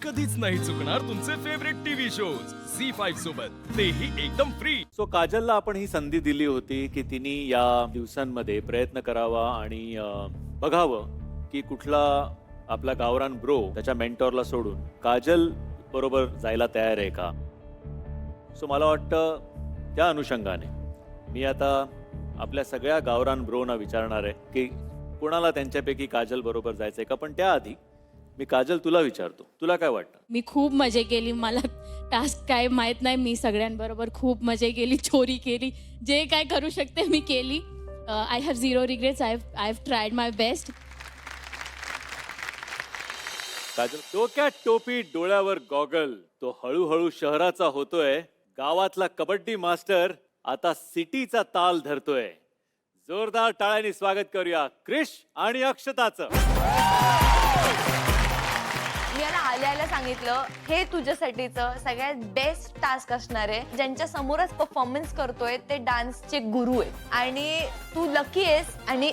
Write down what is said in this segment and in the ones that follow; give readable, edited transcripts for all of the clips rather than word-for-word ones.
कधीच नाही चुकणार तुमचे फेवरेट टीव्ही शोज झी5 सोबत तेही एकदम फ्री. सो काजलला आपण ही संधी दिली होती की तिने या दिवसांमध्ये प्रयत्न करावा आणि बघावं की कुठला आपला गावरान ब्रो त्याच्या मेंटॉरला सोडून काजल बरोबर जायला तयार आहे का. सो मला वाटतं त्या अनुषंगाने मी आता आपल्या सगळ्या गावरान ब्रोना विचारणार आहे की कोणाला त्यांच्यापैकी काजल बरोबर जायचंय का. पण त्याआधी मी काजल तुला विचारतो, तुला काय वाटतं. मी खूप मजा केली. मला टास्क काय माहित नाही. मी सगळ्यांबरोबर खूप मजा केली, चोरी केली, जे काय करू शकते मी केली. I have zero regrets. I have triad my best. Kajal, डोक्यात टोपी डोळ्यावर गॉगल, तो हळूहळू शहराचा होतोय. गावातला कबड्डी मास्टर आता सिटीचा ताल धरतोय. जोरदार टाळ्यांनी स्वागत करूया क्रिश आणि अक्षताचं. मी याला आल्याला सांगितलं हे तुझ्यासाठीचं सगळ्यात बेस्ट टास्क असणार आहे. ज्यांच्या समोरच परफॉर्मन्स करतोय ते डान्सचे गुरु आहेत आणि तू लकी आहेस. आणि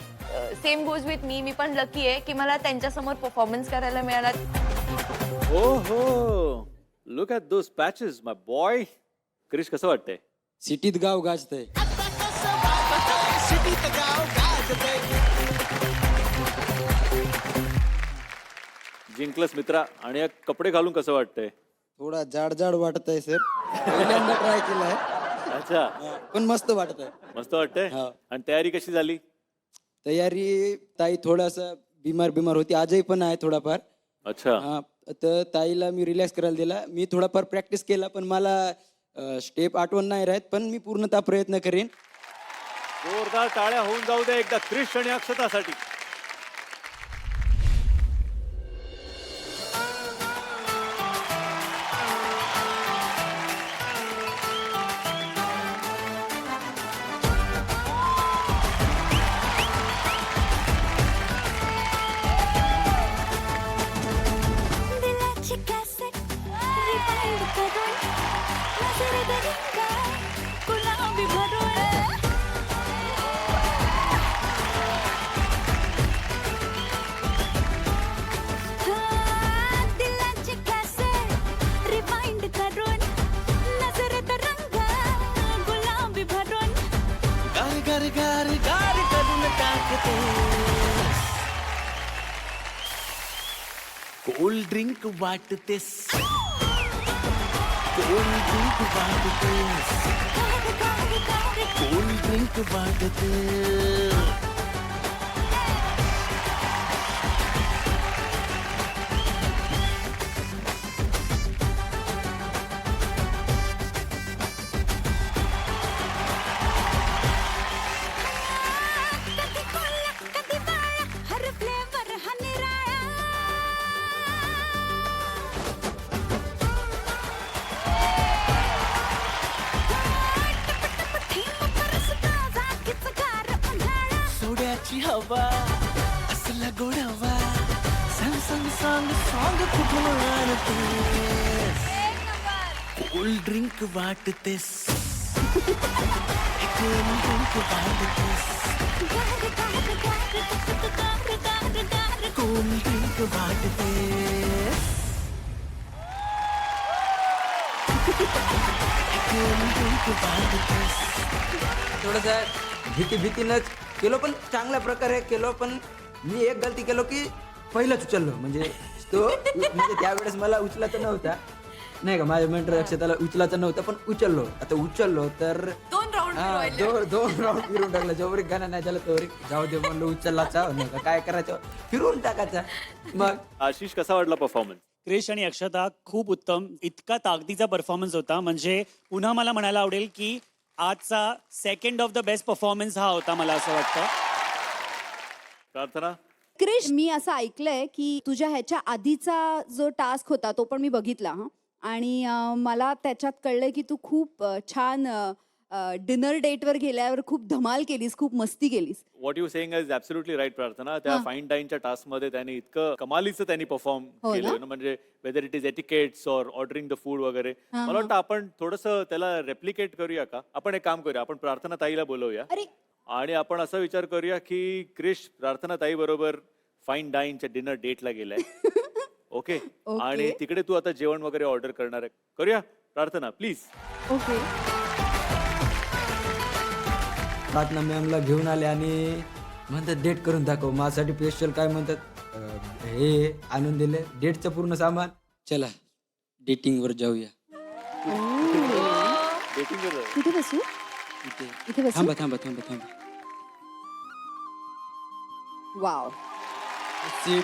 सेम गोज विथ मी पण लकी आहे की मला त्यांच्यासमोर परफॉर्मन्स करायला मिळाला. ओहो, look at those patches my boy. Krish, कसं वाटतंय. सिटीत गाव गाजतंय. जिंकलंस मित्रा. आणि या कपडे घालून कसं वाटतंय. थोडा जाड जाड वाटत आहे सर. पहिल्यांदा ट्राय केलाय अच्छा, पण मस्त वाटत आहे. मस्त वाटतंय. हा. आणि तयारी कशी झाली. तयारी ताई थोडासा बिमार होती, आजही पण आहे थोडाफार. अच्छा, हा, तर ताईला मी रिलॅक्स करायला दिला. मी थोडाफार प्रॅक्टिस केला पण मला स्टेप आठवण नाही राहत, पण मी पूर्णतः प्रयत्न करेन. जोरदार टाळ्या होऊन जाऊ दे एकदा क्रिश आणि अक्षतासाठी. कोल्ड ड्रिंक वाटतेस, कोल्ड ड्रिंक वाटतेस, कोल्ड ड्रिंक वाटतेस. सोड्याची हवा असला गोडावा, सांग सांग सांग सांग कुठून आणतेस. कोल्ड ड्रिंक वाटतेस, कोल्ड ड्रिंक वाटतेस, कोल्ड ड्रिंक वाटतेस, कोल्ड ड्रिंक वाटतेस. थोडंसं भीतीनंच केलो पण चांगल्या प्रकारे केलो. पण मी एक गलती केलो की पहिलंच उचललो. म्हणजे म्हणजे त्यावेळेस मला उचलायचा नव्हता नाही का. माझ्या मेंटर अक्षताला उचलायचा नव्हता पण उचललो. आता उचललो तर दोन राऊंड फिरून टाकलं. जोवरी गाणं नाही झालं तोवरी जाऊ दे म्हणलं, उचललाचा नाही का, काय करायचं फिरून टाकायचा. मग आशिष, कसा वाटला परफॉर्मन्स. क्रिश आणि अक्षता खूप उत्तम. इतका ताकदीचा परफॉर्मन्स होता. म्हणजे पुन्हा मला म्हणायला आवडेल की आजचा second of the best performance हा होता मला असं वाटतं. प्रार्थना. क्रिश, मी असं ऐकलंय की तुझ्या ह्याच्या आधीचा जो टास्क होता तो पण मी बघितला. आणि मला त्याच्यात कळलंय की तू खूप छान डिनर डेटवर गेल्यावर खूप धमाल केलीस, खूप मस्ती केलीस. What you saying is absolutely right Prarthana. त्या फाईन डाईनच्या टास्क मध्ये त्यांनी इतकं कमालीचं त्यांनी परफॉर्म हो ना? केलं. म्हणजे वेदर इट इज एटिकेट्स और ऑर्डरिंग द फूड वगैरे. मला वाटतं आपण थोडंसं त्याला रेप्लिकेट करूया का. आपण एक काम करूया, आपण प्रार्थना ताईला बोलवूया अरे आणि आपण असा विचार करूया की क्रिश प्रार्थना ताई बरोबर फाईन डाईनच्या डिनर डेटला गेलाय ओके ओके. आणि तिकडे तू आता जेवण वगैरे ऑर्डर करणार आहे. करूया प्रार्थना प्लीज. ओके. प्रार्थना मॅमला घेऊन आले आणि म्हणतात डेट करून दाखव. माझ्यासाठी स्पेशल काय म्हणतात हे आणून दिले डेटचं पूर्ण सामान. चला डेटिंगवर जाऊया. डेटिंग कुठे बसू? इथे इथे बसू? थांबा थांबा थांबा थांबा. वाव. सीट.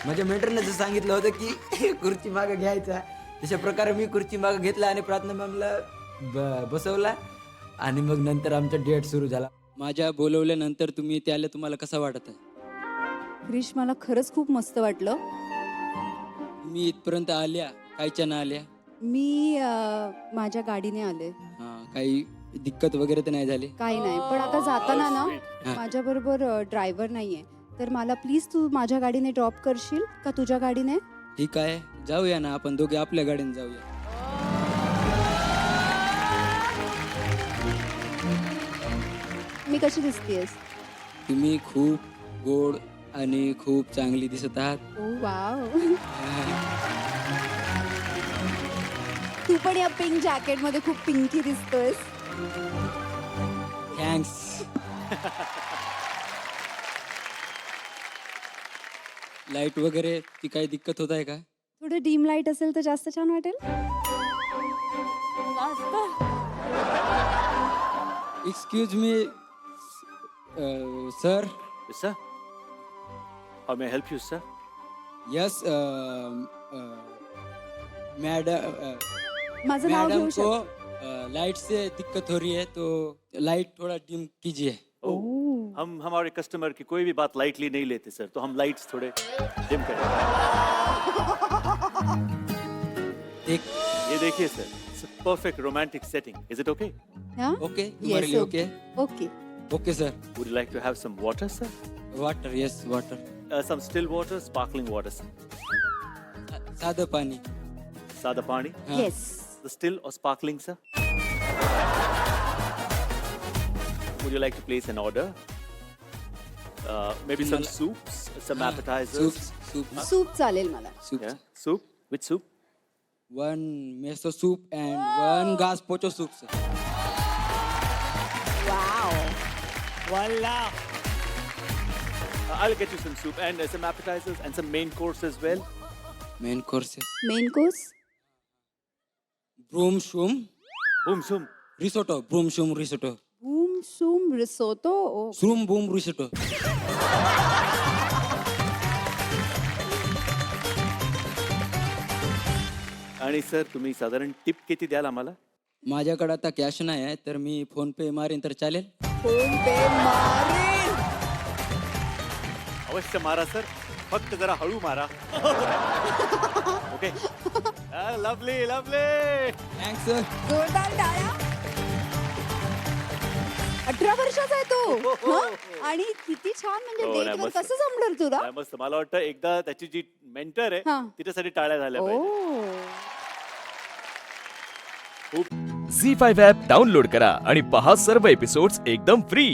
माझ्या मेंटरने जसं सांगितलं होतं की खुर्ची मागं घ्यायचा, तशा प्रकारे मी खुर्ची मागं घेतला आणि प्रार्थना मॅमला बसवला आणि मग नंतर आमचा डेट सुरू झाला. माझ्या बोलवल्यानंतर तुम्ही इथे आले, तुम्हाला कसं वाटत आहे? क्रिश, मला खरंच खूप मस्त वाटलं. तुम्ही इथपर्यंत आल्या, कायच्या ना आल्या? मी माझ्या गाडीने आले. हां, काही दिक्कत वगैरे तर नाही झाली? काही नाही, पण आता जाताना ना हा. माझ्या बरोबर ड्रायव्हर नाहीये, तर मला प्लीज तू माझ्या गाडीने ड्रॉप करशील का तुझ्या गाडीने? ठीक आहे, जाऊया ना आपण दोघे आपल्या गाडीने जाऊया. मी कशी दिसतेस? तुम्ही खूप गोड आणि खूप चांगली दिसत आहात. ओ वाव. तू पण या पिंक जॅकेट मध्ये खूप पिंकी दिसतोयस. थँक्स. लाईट वगैरे ती काही दिक्कत होत आहे का? थोडं डीम लाईट असेल तर जास्त छान वाटेल. Excuse me sir. Sir how may help you sir? Yes madam. माझं नाव मैडम घेऊ को शकतो? लाइट से दिक्कत हो रही है तो लाइट थोड़ा डिम कीजिए. हम हमारे कस्टमर की कोई भी बात लाइटली नहीं लेते सर, तो हम लाइट्स थोड़े डिम करें. एक ये देखिए sir, it's a perfect romantic setting. Is it okay? हा? ओके तुम्हारे Yes, लिए okay. Okay. Okay. Okay sir. Would you like to have some water sir? Water. Yes water. Some still water, sparkling water sir. साधं पाणी. सादा पानी. हाँ. Yes. The still or sparkling, sir? Would you like to place an order? Maybe some soups, some appetizers. Soup. Soup चालेल मला. Soup. Yeah, soup. Which soup? One meso soup and one gazpacho soup sir. Wow. वल्ला. I'll get you some soup and some appetizers and some main course as well. Main courses. Main course? Broom shum Boom, zoom. risotto. Broom shum risotto. Boom सूम risotto. ओ. Shroom boom risotto. आणि sir तुम्ही साधारण tip किती द्याल आम्हाला? माझ्याकडे आता कॅश नाही आहे तर मी फोन पे मारेन तर चालेल? फोन पे मारेल. अवश्य मारा सर, फक्त जरा हळू मारा. Okay. Lovely lovely. Thanks sir. जोरदार टाळ्या. 18 वर्षाचा आहे तो. हं? आणि किती छान, म्हणजे हो, नाही, डेटवर मस्त. कसं जमलं तुला? काय मस्त. मला वाटतं एकदा त्याची जी मेंटर आहे हा. तिच्यासाठी टाळ्या झाल्या पाहिजे. ओ. झी5 ॲप डाउनलोड करा आणि पहा सर्व एपिसोड्स एकदम फ्री.